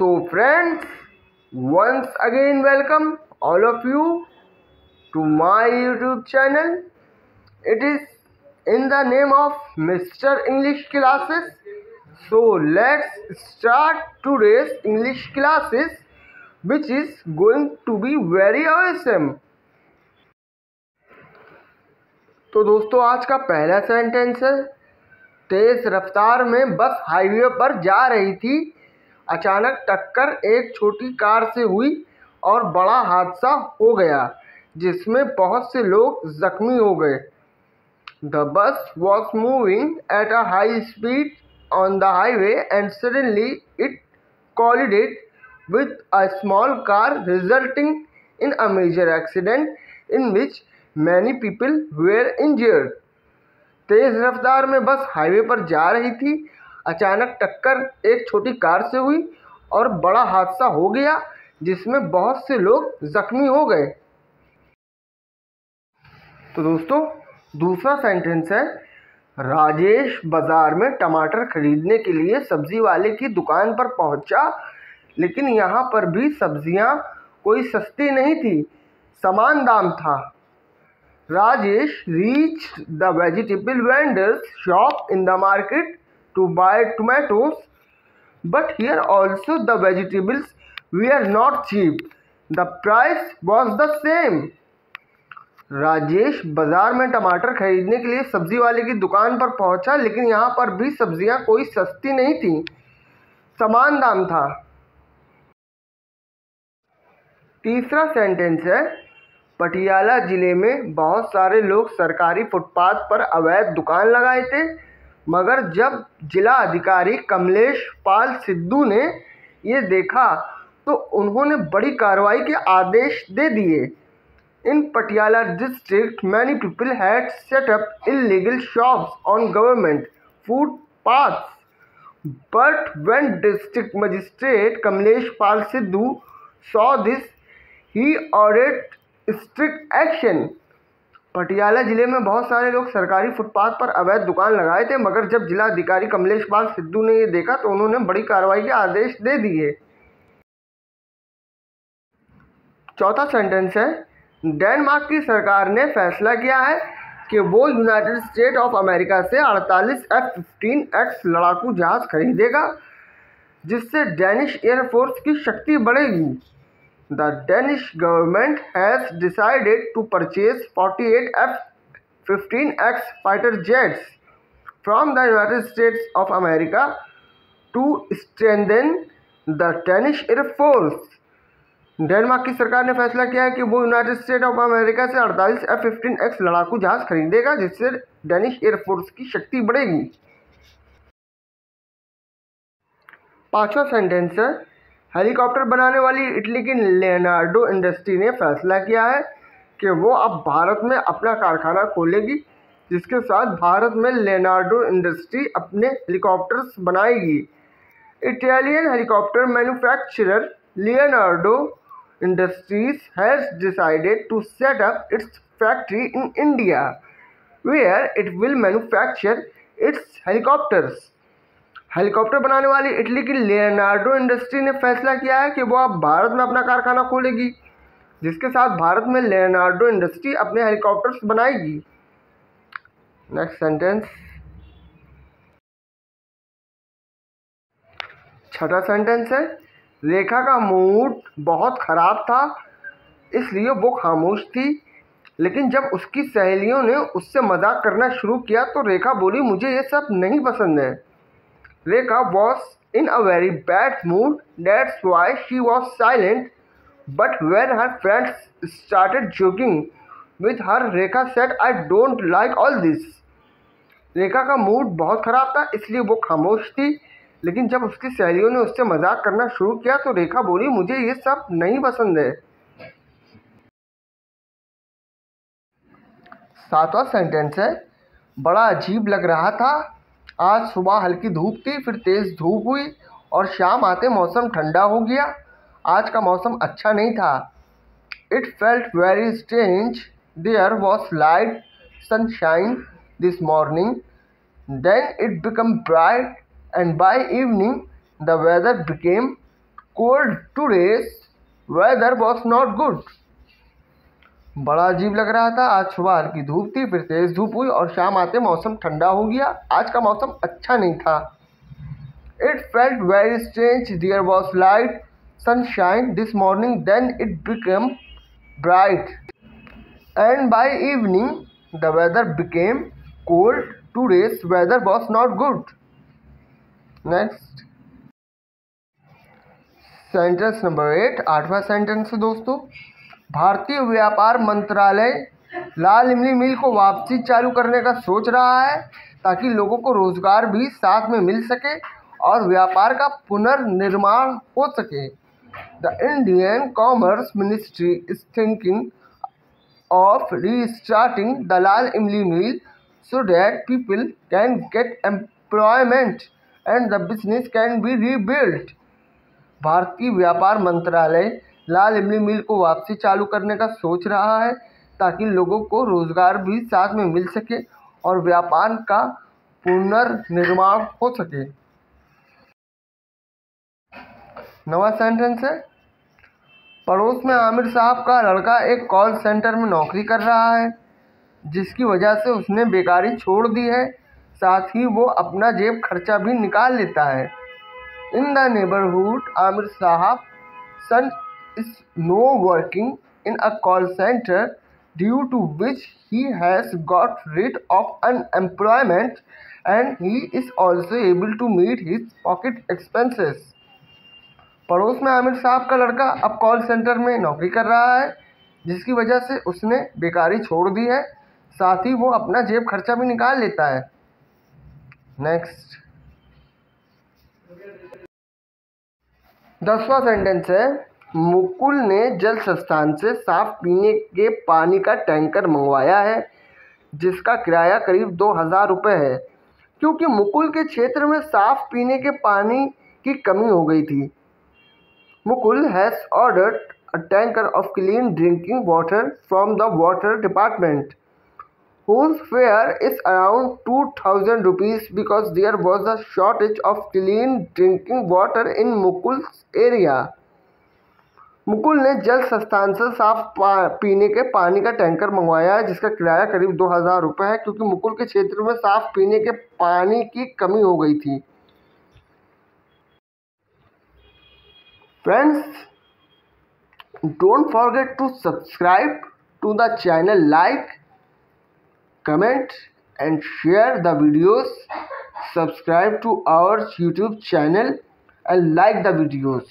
So friends, once again welcome all of you to my YouTube channel. It is in the name of Mr. English Classes. So let's start today's English classes, which is going to be very awesome. तो दोस्तों आज का पहला sentence है, तेज रफ्तार में bus highway पर जा रही थी, अचानक टक्कर एक छोटी कार से हुई और बड़ा हादसा हो गया जिसमें बहुत से लोग जख्मी हो गए. The bus was moving at a high speed on the highway and suddenly it collided with a small car resulting in a major accident in which many people were injured. तेज रफ्तार में बस हाईवे पर जा रही थी, अचानक टक्कर एक छोटी कार से हुई और बड़ा हादसा हो गया जिसमें बहुत से लोग जख्मी हो गए. तो दोस्तों दूसरा सेंटेंस है, राजेश बाजार में टमाटर खरीदने के लिए सब्जी वाले की दुकान पर पहुंचा, लेकिन यहाँ पर भी सब्जियाँ कोई सस्ती नहीं थी, समान दाम था. Rajesh reached the vegetable vendor's shop in the market to buy tomatoes, but here also the vegetables were not cheap. The price was the same. Rajesh बाजार में टमाटर खरीदने के लिए सब्जी वाले की दुकान पर पहुंचा, लेकिन यहाँ पर भी सब्जियां कोई सस्ती नहीं थी, समान दाम था. तीसरा सेंटेंस है, पटियाला जिले में बहुत सारे लोग सरकारी फुटपाथ पर अवैध दुकान लगाए थे, मगर जब जिला अधिकारी कमलेश पाल सिद्धू ने ये देखा तो उन्होंने बड़ी कार्रवाई के आदेश दे दिए. In Patiala district many people had set up illegal shops on government footpaths, but when district magistrate Kamlesh Pal Sidhu saw this he ordered strict action. Patiala जिले में बहुत सारे लोग सरकारी फुटपाथ पर अवैध दुकान लगाए थे, मगर जब जिला अधिकारी कमलेश पाल सिद्धू ने ये देखा तो उन्होंने बड़ी कार्रवाई के आदेश दे दिए. चौथा सेंटेंस है, डेनमार्क की सरकार ने फैसला किया है कि वो यूनाइटेड स्टेट ऑफ अमेरिका से 48 F-15X लड़ाकू जहाज खरीदेगा, जिससे डेनिश एयरफोर्स की शक्ति बढ़ेगी. The Danish government has decided to purchase 48 F-15X fighter jets from the United States of America to strengthen the Danish Air Force. Denmark की सरकार ने फैसला किया है कि वो यूनाइटेड स्टेट ऑफ अमेरिका से 48 F-15X लड़ाकू जहाज खरीदेगा, जिससे डेनिश एयरफोर्स की शक्ति बढ़ेगी. पांचवा सेंटेंस है, हेलीकॉप्टर बनाने वाली इटली की लियोनार्डो इंडस्ट्री ने फैसला किया है कि वो अब भारत में अपना कारखाना खोलेगी, जिसके साथ भारत में लियोनार्डो इंडस्ट्री अपने हेलीकॉप्टर्स बनाएगी. Italian helicopter manufacturer Leonardo industries has decided to set up its factory in India, where it will manufacture its helicopters. Helicopter बनाने वाली इटली की लियोनार्डो इंडस्ट्री ने फैसला किया है कि वो अब भारत में अपना कारखाना खोलेगी, जिसके साथ भारत में लियोनार्डो इंडस्ट्री अपने हेलीकॉप्टर्स बनाएगी. Next sentence. छठा सेंटेंस है, रेखा का मूड बहुत ख़राब था, इसलिए वो खामोश थी, लेकिन जब उसकी सहेलियों ने उससे मजाक करना शुरू किया तो रेखा बोली, मुझे ये सब नहीं पसंद है. Rekha was in a very bad mood, that's why she was silent, but when her friends started joking with her, Rekha said, I don't like all this. रेखा का मूड बहुत ख़राब था, इसलिए वो खामोश थी, लेकिन जब उसकी सहेलियों ने उससे मजाक करना शुरू किया तो रेखा बोली, मुझे ये सब नहीं पसंद है. सातवां सेंटेंस है, बड़ा अजीब लग रहा था. आज सुबह हल्की धूप थी, फिर तेज़ धूप हुई और शाम आते मौसम ठंडा हो गया. आज का मौसम अच्छा नहीं था. It felt very strange. There was light sunshine this morning, then it become bright and by evening the weather became cold today's weather was not good. बड़ा अजीब लग रहा था। आज सुबह हल्की धूप थी, फिर तेज धूप हुई और शाम आते मौसम ठंडा हो गया। आज का मौसम अच्छा नहीं था। It felt very strange. There was light sunshine this morning, then it became bright, and by evening the weather became cold. Today's weather was not good. Next. Sentence number 8, 8वां सेंटेंस है दोस्तों। भारतीय व्यापार मंत्रालय लाल इमली मिल को वापसी चालू करने का सोच रहा है ताकि लोगों को रोजगार भी साथ में मिल सके और व्यापार का पुनर्निर्माण हो सके। The Indian commerce ministry is thinking of restarting the Lal Imli mill so that people can get employment and the business can be rebuilt. भारतीय व्यापार मंत्रालय लाल इमली मिल को वापसी चालू करने का सोच रहा है ताकि लोगों को रोजगार भी साथ में मिल सके और व्यापार का पुनर्निर्माण हो सके। नवा सेंटेंस है। पड़ोस में आमिर साहब का लड़का एक कॉल सेंटर में नौकरी कर रहा है, जिसकी वजह से उसने बेकारी छोड़ दी है, साथ ही वो अपना जेब खर्चा भी निकाल लेता है। In the neighbourhood Aamir sahab son is no working in a call centre due to which he has got rid of unemployment and he is also able to meet his pocket expenses. पड़ोस में आमिर साहब का लड़का अब कॉल सेंटर में नौकरी कर रहा है, जिसकी वजह से उसने बेकारी छोड़ दी है, साथ ही वो अपना जेब खर्चा भी निकाल लेता है। नेक्स्ट। 10वां सेंटेंस है। मुकुल ने जल संस्थान से साफ पीने के पानी का टैंकर मंगवाया है, जिसका किराया करीब 2000 रुपये है, क्योंकि मुकुल के क्षेत्र में साफ पीने के पानी की कमी हो गई थी। Mukul has ordered a tanker of clean drinking water from the water department, whose fare is around 2000 rupees because there was a shortage of clean drinking water in Mukul's area. Mukul ने जल संस्थान से साफ पीने के पानी का टैंकर मंगवाया है, जिसका किराया करीब 2000 रुपये है, क्योंकि मुकुल के क्षेत्र में साफ पीने के पानी की कमी हो गई थी। Friends, don't forget to subscribe to the channel, like, comment and share the videos, subscribe to our YouTube channel and like the videos.